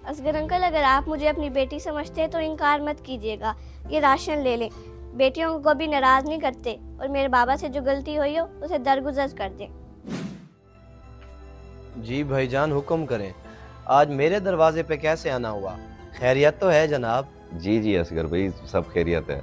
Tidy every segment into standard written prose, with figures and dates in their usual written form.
Asghar uncle, अगर आप मुझे अपनी बेटी समझते हैं तो इनकार मत कीजिएगा। ये राशन ले लें, बेटियों को कभी नाराज नहीं करते और मेरे बाबा से जो गलती हुई हो उसे दरगुजर कर दें। जी भाईजान, हुक्म करें। आज मेरे दरवाजे पे कैसे आना हुआ? खैरियत तो है जनाब? जी जी असगर भाई, सब खैरियत है।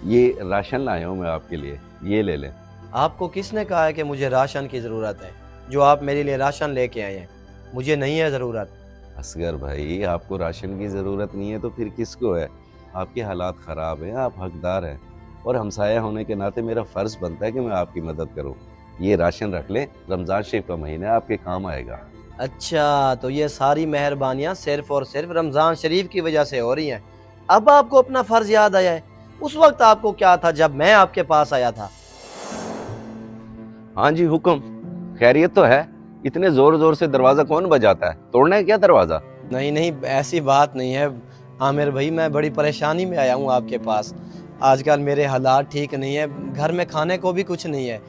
ये राशन लाया हूँ मैं आपके लिए, ये ले लें। आपको किसने कहा है कि मुझे राशन की ज़रूरत है? जो आप मेरे लिए राशन लेके आए हैं, मुझे नहीं है ज़रूरत। असगर भाई, आपको राशन की ज़रूरत नहीं है तो फिर किसको है? आपके हालात ख़राब हैं, आप हकदार हैं, और हमसाया होने के नाते मेरा फ़र्ज़ बनता है कि मैं आपकी मदद करूं। ये राशन रख लें, रमज़ान शरीफ का महीना है, आपके काम आएगा। अच्छा, तो ये सारी मेहरबानियाँ सिर्फ और सिर्फ रमज़ान शरीफ की वजह से हो रही हैं। अब आपको अपना फ़र्ज़ याद आया है। उस वक्त आपको क्या था जब मैं आपके पास आया था? हाँ जी हुक्म, खैरियत तो है। इतने ज़ोर ज़ोर से दरवाज़ा कौन बजाता है? तोड़ना है क्या दरवाज़ा? नहीं नहीं, ऐसी बात नहीं है आमिर भाई, मैं बड़ी परेशानी में आया हूँ आपके पास। आजकल मेरे हालात ठीक नहीं है, घर में खाने को भी कुछ नहीं है।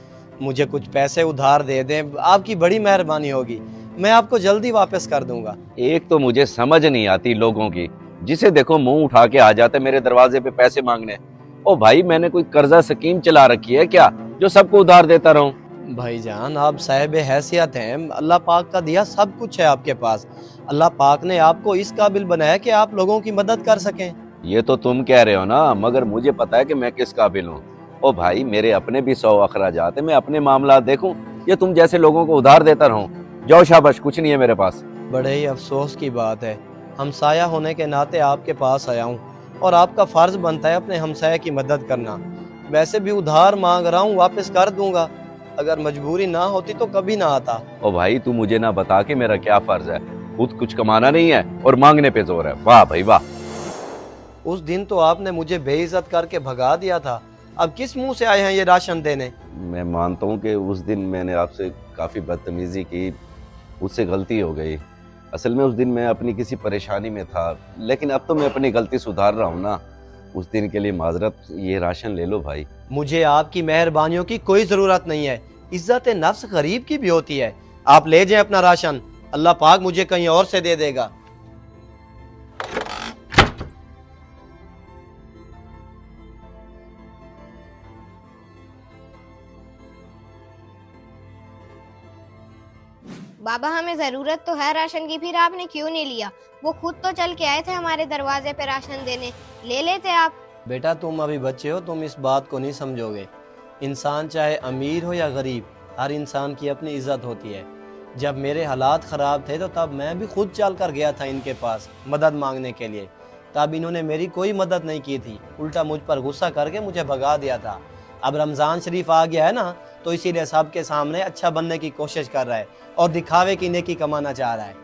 मुझे कुछ पैसे उधार दे दें, आपकी बड़ी मेहरबानी होगी। मैं आपको जल्दी वापस कर दूंगा। एक तो मुझे समझ नहीं आती लोगों की, जिसे देखो मुंह उठा के आ जाते मेरे दरवाजे पे पैसे मांगने। ओ भाई, मैंने कोई कर्जा स्कीम चला रखी है क्या जो सबको उधार देता रहूं? भाईजान, आप साहिब हैसियत हैं, अल्लाह पाक का दिया सब कुछ है आपके पास। अल्लाह पाक ने आपको इस काबिल बनाया कि आप लोगों की मदद कर सकें। ये तो तुम कह रहे हो ना, मगर मुझे पता है कि मैं किस काबिल हूँ। ओ भाई, मेरे अपने भी 100 अखराजात है, मैं अपने मामला देखूं ये तुम जैसे लोगों को उधार देता रहूं? जाओ शाबाश, कुछ नहीं है मेरे पास। बड़े ही अफसोस की बात है, हमसाया होने के नाते आपके पास आया हूँ और आपका फर्ज बनता है अपने हमसाया की मदद करना। वैसे भी उधार मांग रहा हूँ, वापस कर दूंगा। अगर मजबूरी ना होती तो कभी ना आता। ओ भाई, तू मुझे ना बता के मेरा क्या फर्ज है? खुद कुछ कमाना नहीं है और मांगने पे जोर है। वाह भाई वाह। उस दिन तो आपने मुझे बेइज्जत करके भगा दिया था, अब किस मुंह से आए हैं ये राशन देने? मैं मानता हूँ कि उस दिन मैंने आपसे काफ़ी बदतमीजी की, उससे गलती हो गई। असल में उस दिन मैं अपनी किसी परेशानी में था, लेकिन अब तो मैं अपनी गलती सुधार रहा हूँ ना। उस दिन के लिए माजरत, ये राशन ले लो भाई। मुझे आपकी मेहरबानियों की कोई ज़रूरत नहीं है, इज्जत नफ्स गरीब की भी होती है। आप ले जाएं अपना राशन, अल्लाह पाक मुझे कहीं और से दे देगा। बाबा, हमें जरूरत तो है राशन की, फिर आपने क्यों नहीं लिया? वो खुद तो चल के आए थे हमारे दरवाजे पे राशन देने, ले लेते आप। बेटा, तुम अभी बच्चे हो, तुम इस बात को नहीं समझोगे। इंसान चाहे अमीर हो या गरीब, हर इंसान की अपनी इज्जत होती है। जब मेरे हालात ख़राब थे तो तब मैं भी खुद चल कर गया था इनके पास मदद मांगने के लिए। तब इन्होंने मेरी कोई मदद नहीं की थी, उल्टा मुझ पर गुस्सा करके मुझे भगा दिया था। अब रमज़ान शरीफ आ गया है ना, तो इसीलिए सबके सामने अच्छा बनने की कोशिश कर रहा है और दिखावे की नेकी कमाना चाह रहा है।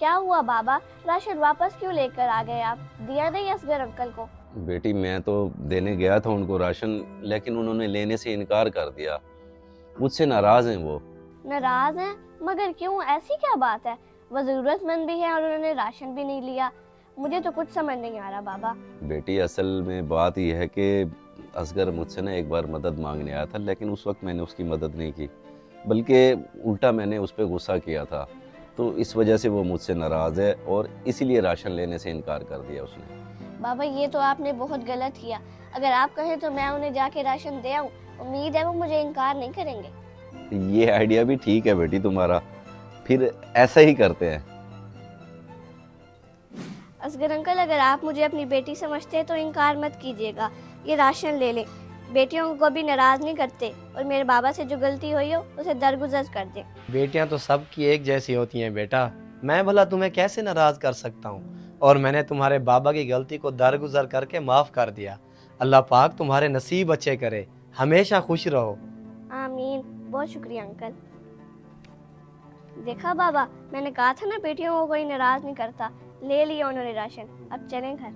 क्या हुआ बाबा, राशन वापस क्यों लेकर आ गए आप? दिया नहीं असगर अंकल को? बेटी, मैं तो देने गया था उनको राशन, लेकिन उन्होंने लेने से इनकार कर दिया। मुझसे नाराज हैं वो। नाराज हैं? मगर क्यों, ऐसी क्या बात है? वो जरूरतमंद भी है और उन्होंने राशन भी नहीं लिया। मुझे तो कुछ समझ नहीं आ रहा बाबा। बेटी, असल में बात यह है कि असगर मुझसे ना एक बार मदद मांगने आया था, लेकिन उस वक्त मैंने उसकी मदद नहीं की, बल्कि उल्टा मैंने उस पर गुस्सा किया था। तो इस वजह से वो मुझसे नाराज़ है और इसीलिए राशन लेने से इनकार कर दिया उसने। बाबा, ये तो आपने बहुत गलत किया। अगर आप कहें तो मैं उन्हें जाके राशन दे आऊं, उम्मीद है वो मुझे इनकार नहीं करेंगे। ये आइडिया भी ठीक है बेटी तुम्हारा, फिर ऐसा ही करते हैं। असगर अंकल, अगर आप मुझे अपनी बेटी समझते हैं तो इनकार मत कीजिएगा। ये राशन ले लें, बेटियों को कभी नाराज नहीं करते और मेरे बाबा से जो गलती हुई हो उसे दरगुजर कर दें। बेटियां तो सबकी एक जैसी होती हैं बेटा, मैं भला तुम्हें कैसे नाराज कर सकता हूँ? और मैंने तुम्हारे बाबा की गलती को दरगुजर करके माफ कर दिया। अल्लाह पाक तुम्हारे नसीब अच्छे करे, हमेशा खुश रहो। आमीन। बहुत शुक्रिया अंकल। देखा बाबा, मैंने कहा था ना बेटियों को कोई नाराज नहीं करता। ले लिया उन्होंने राशन, अब चलें घर।